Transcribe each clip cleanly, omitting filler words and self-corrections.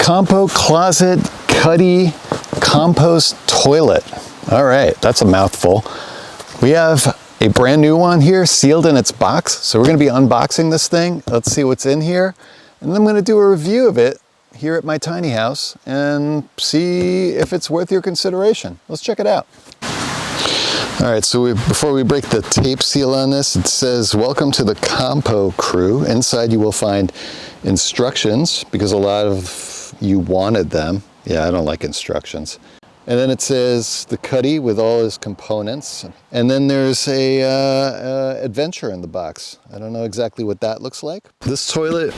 CompoCloset Cuddy compost toilet. All right, that's a mouthful. We have a brand new one here sealed in its box. So we're gonna be unboxing this thing. Let's see what's in here. And then I'm gonna do a review of it here at my tiny house and see if it's worth your consideration. Let's check it out. All right, so before we break the tape seal on this, it says, welcome to the Compo crew. Inside you will find instructions, because a lot of you wanted them. Yeah, I don't like instructions. And then it says the Cuddy with all his components. And then there's a adventure in the box. I don't know exactly what that looks like. This toilet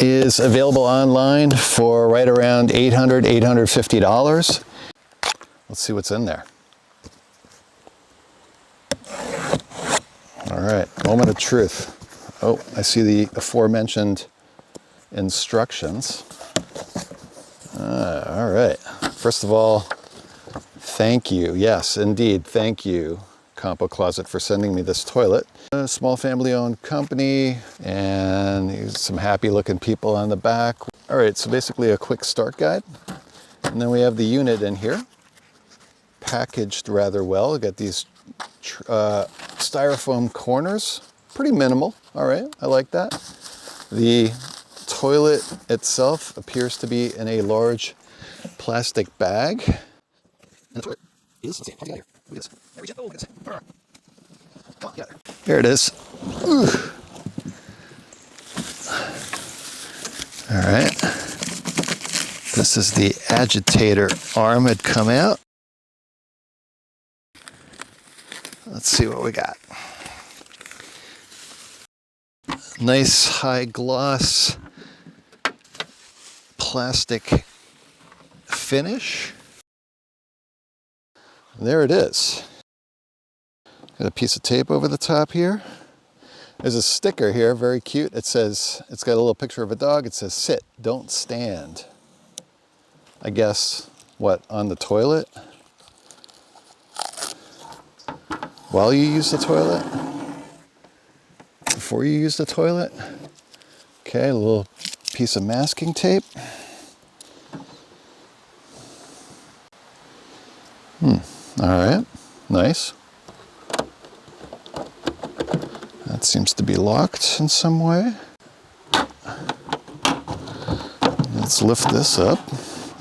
is available online for right around $800, $850. Let's see what's in there. All right, moment of truth. Oh, I see the aforementioned instructions. All right, first of all, thank you. Yes, indeed, thank you, CompoCloset, for sending me this toilet. A small family-owned company, and some happy-looking people on the back. All right, so basically a quick start guide. And then we have the unit in here, packaged rather well. We got these styrofoam corners, pretty minimal. All right, I like that. The toilet itself appears to be in a large plastic bag. And the toilet is, let's see, how do you get here? Look at this. There it is. Ooh. All right. This is the agitator arm had come out. Let's see what we got. Nice high gloss plastic finish. There it is. Got a piece of tape over the top here. There's a sticker here, very cute. It says, it's got a little picture of a dog. It says, sit, don't stand. I guess, what, on the toilet? While you use the toilet? Before you use the toilet? Okay, a little piece of masking tape. All right, nice. That seems to be locked in some way. Let's lift this up.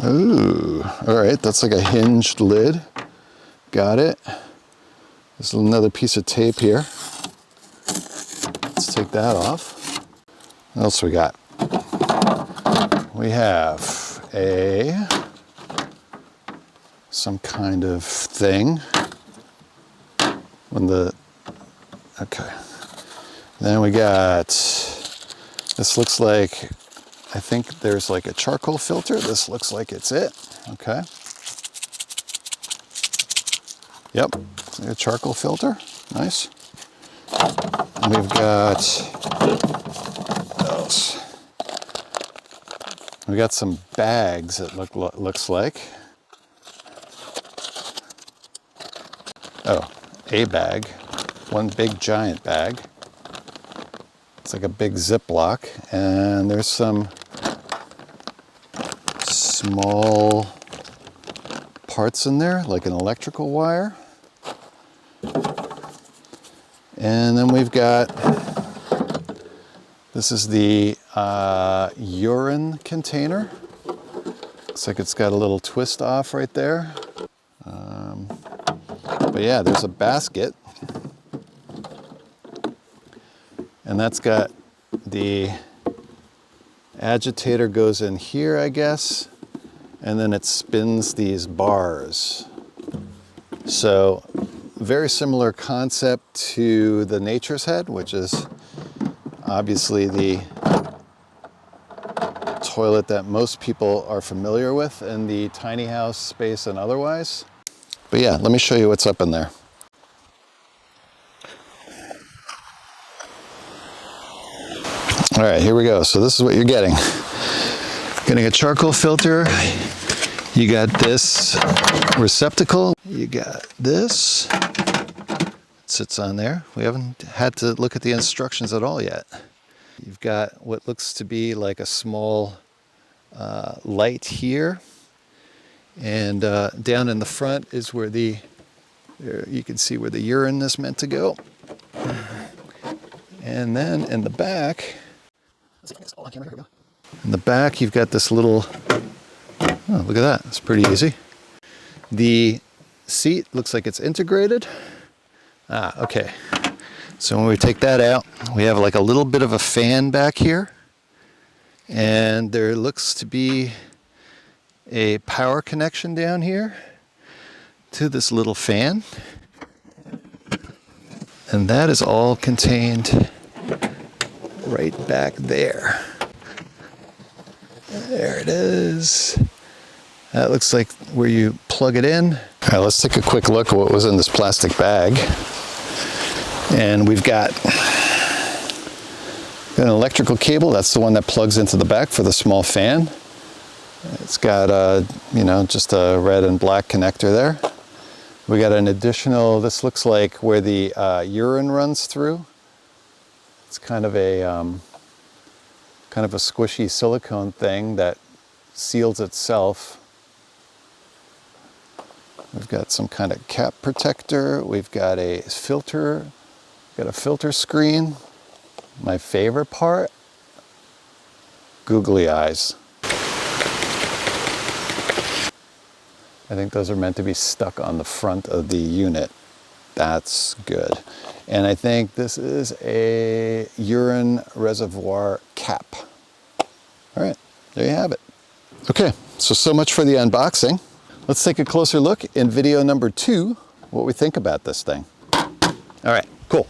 Ooh, all right, that's like a hinged lid. Got it. There's another piece of tape here. Let's take that off. What else we got? We have some kind of thing. Okay. Then we got, this looks like, I think there's like a charcoal filter. This looks like it's it. Okay. Yep, a charcoal filter. Nice. And we've got, what else? We got some bags, it looks like. Oh, a bag. One big giant bag. It's like a big Ziploc. And there's some small parts in there, like an electrical wire. And then we've got, this is the urine container. Looks like it's got a little twist off right there. But yeah, there's a basket. And that's got the agitator goes in here, I guess. And then it spins these bars. So very similar concept to the Nature's Head, which is obviously the toilet that most people are familiar with in the tiny house space and otherwise. But yeah, let me show you what's up in there. All right, here we go. So this is what you're getting. Getting a charcoal filter. You got this receptacle. You got this. It sits on there. We haven't had to look at the instructions at all yet. You've got what looks to be like a small light here. And down in the front is where there, you can see where the urine is meant to go. And then in the back, you've got this little, oh, look at that. It's pretty easy. The seat looks like it's integrated. Okay. So when we take that out, we have like a little bit of a fan back here. And there looks to be a power connection down here to this little fan. And that is all contained right back there. There it is. That looks like where you plug it in. All right, let's take a quick look at what was in this plastic bag. And we've got an electrical cable. That's the one that plugs into the back for the small fan. It's got just a red and black connector there. We got an additional, this looks like where the urine runs through. It's kind of a squishy silicone thing that seals itself. We've got some kind of cap protector. We've got a filter. Got a filter screen. My favorite part, googly eyes. I think those are meant to be stuck on the front of the unit. That's good. And I think this is a urine reservoir cap. All right, there you have it. Okay, so much for the unboxing. Let's take a closer look in video number 2, what we think about this thing. All right, cool.